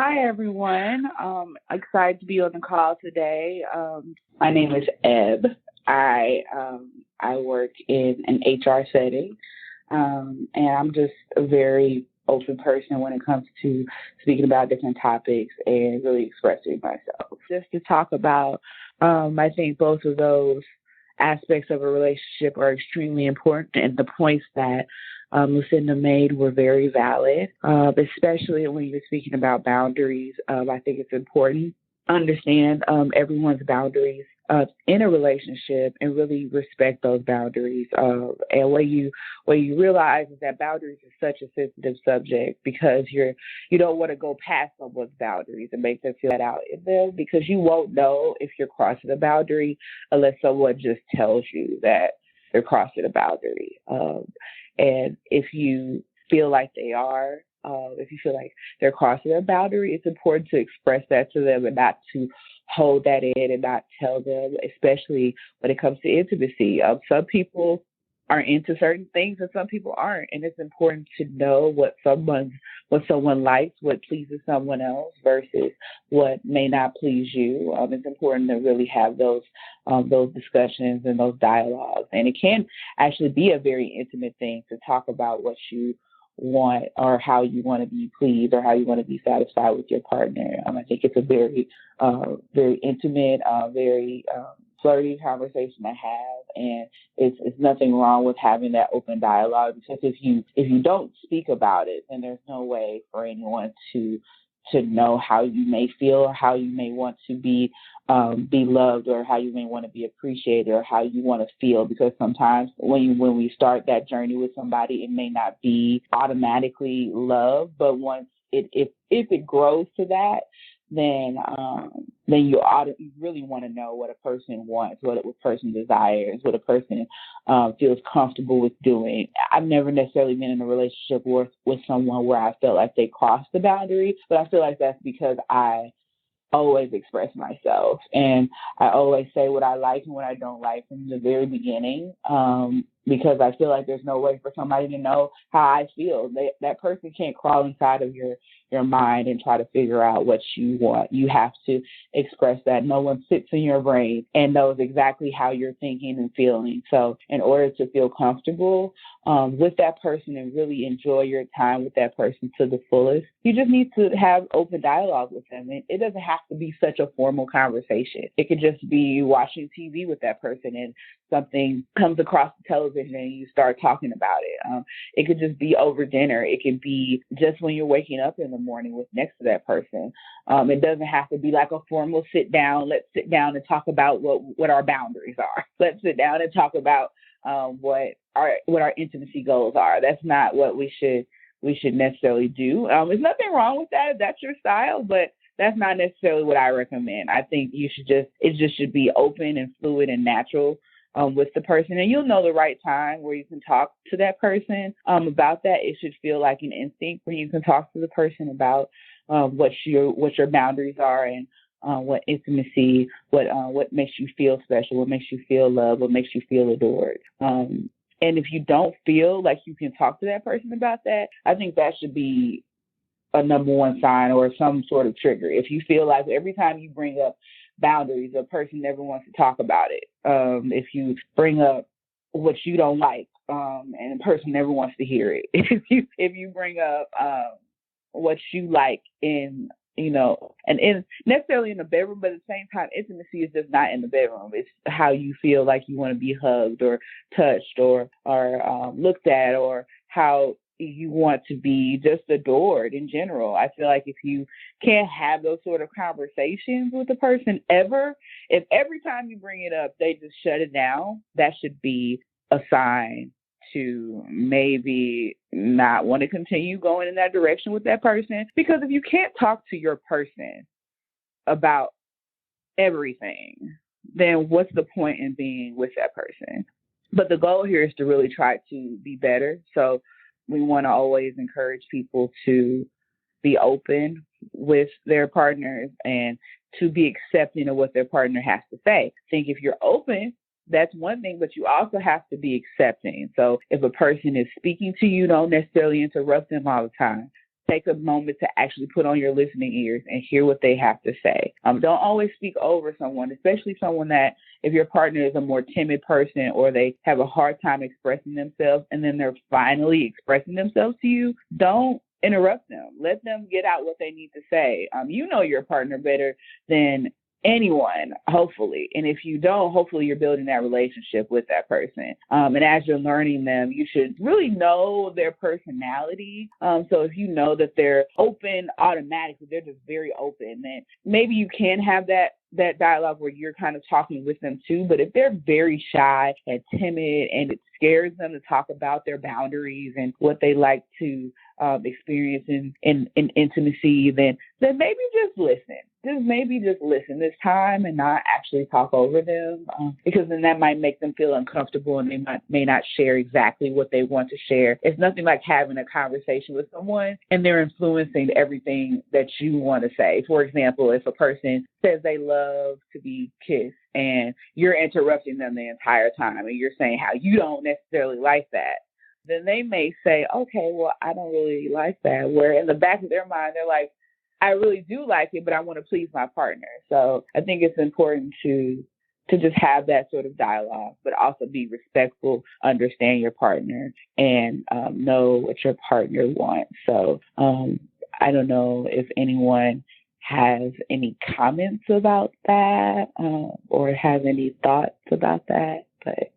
Hi, everyone. Excited to be on the call today. My name is Eb. I work in an HR setting, and I'm just a very open person when it comes to speaking about different topics and really expressing myself. Just to talk about, I think both of those aspects of a relationship are extremely important, and the points that Lucinda made were very valid, especially when you're speaking about boundaries. I think it's important to understand everyone's boundaries in a relationship and really respect those boundaries. And what you realize is that boundaries is such a sensitive subject because you don't want to go past someone's boundaries and make them feel that out in them because you won't know if you're crossing a boundary unless someone just tells you that they're crossing a boundary. And if you feel like they are, if you feel like they're crossing a boundary, it's important to express that to them and not to hold that in and not tell them, especially when it comes to intimacy. Some people are into certain things and some people aren't, and it's important to know what someone likes, what pleases someone else versus what may not please you. It's important to really have those discussions and those dialogues, and it can actually be a very intimate thing to talk about what you want or how you want to be pleased or how you want to be satisfied with your partner. I think it's a very intimate, very flirty conversation to have, and it's nothing wrong with having that open dialogue because if you don't speak about it, then there's no way for anyone to know how you may feel or how you may want to be loved or how you may want to be appreciated or how you want to feel, because sometimes when we start that journey with somebody, it may not be automatically love, but once if it grows to that, then you really want to know what a person wants, what a person desires, what a person feels comfortable with doing. I've never necessarily been in a relationship with someone where I felt like they crossed the boundary, but I feel like that's because I always express myself and I always say what I like and what I don't like from the very beginning, because I feel like there's no way for somebody to know how I feel. That person can't crawl inside of your mind and try to figure out what you want. You have to express that. No one sits in your brain and knows exactly how you're thinking and feeling. So in order to feel comfortable with that person and really enjoy your time with that person to the fullest, you just need to have open dialogue with them. It doesn't have to be such a formal conversation. It could just be you watching TV with that person and something comes across the television and you start talking about it. It could just be over dinner. It could be just when you're waking up in the morning with next to that person. It doesn't have to be like a formal sit down. Let's sit down and talk about what our boundaries are. Let's sit down and talk about what our intimacy goals are. That's not what we should necessarily do. There's nothing wrong with that if that's your style, but that's not necessarily what I recommend. I think it just should be open and fluid and natural with the person, and you'll know the right time where you can talk to that person about that. It should feel like an instinct where you can talk to the person about what your boundaries are and what intimacy, what makes you feel special, what makes you feel loved, what makes you feel adored. And if you don't feel like you can talk to that person about that, I think that should be a number one sign or some sort of trigger. If you feel like every time you bring up boundaries, a person never wants to talk about it. If you bring up what you don't like, and a person never wants to hear it. If you bring up what you like and in necessarily in the bedroom, but at the same time, intimacy is just not in the bedroom. It's how you feel like you want to be hugged or touched or looked at, or how you want to be just adored in general. I feel like if you can't have those sort of conversations with the person ever, if every time you bring it up, they just shut it down, that should be a sign to maybe not want to continue going in that direction with that person. Because if you can't talk to your person about everything, then what's the point in being with that person? But the goal here is to really try to be better. So we want to always encourage people to be open with their partners and to be accepting of what their partner has to say. I think if you're open, that's one thing, but you also have to be accepting. So if a person is speaking to you, don't necessarily interrupt them all the time. take a moment to actually put on your listening ears and hear what they have to say. Don't always speak over someone, especially someone that, if your partner is a more timid person or they have a hard time expressing themselves and then they're finally expressing themselves to you, don't interrupt them. Let them get out what they need to say. You know your partner better than anyone, hopefully. And if you don't, hopefully you're building that relationship with that person. And as you're learning them, you should really know their personality. So if you know that they're open automatically, they're just very open, then maybe you can have that dialogue where you're kind of talking with them too. But if they're very shy and timid and it scares them to talk about their boundaries and what they like to experience in intimacy, then maybe just listen. Just listen this time and not actually talk over them, because then that might make them feel uncomfortable and they may not share exactly what they want to share. It's nothing like having a conversation with someone and they're influencing everything that you want to say. For example, if a person says they love to be kissed and you're interrupting them the entire time and you're saying how you don't necessarily like that, then they may say, okay, well, I don't really like that. Where in the back of their mind, they're like, I really do like it, but I want to please my partner. So I think it's important to just have that sort of dialogue, but also be respectful, understand your partner, and know what your partner wants. So I don't know if anyone has any comments about that or has any thoughts about that, but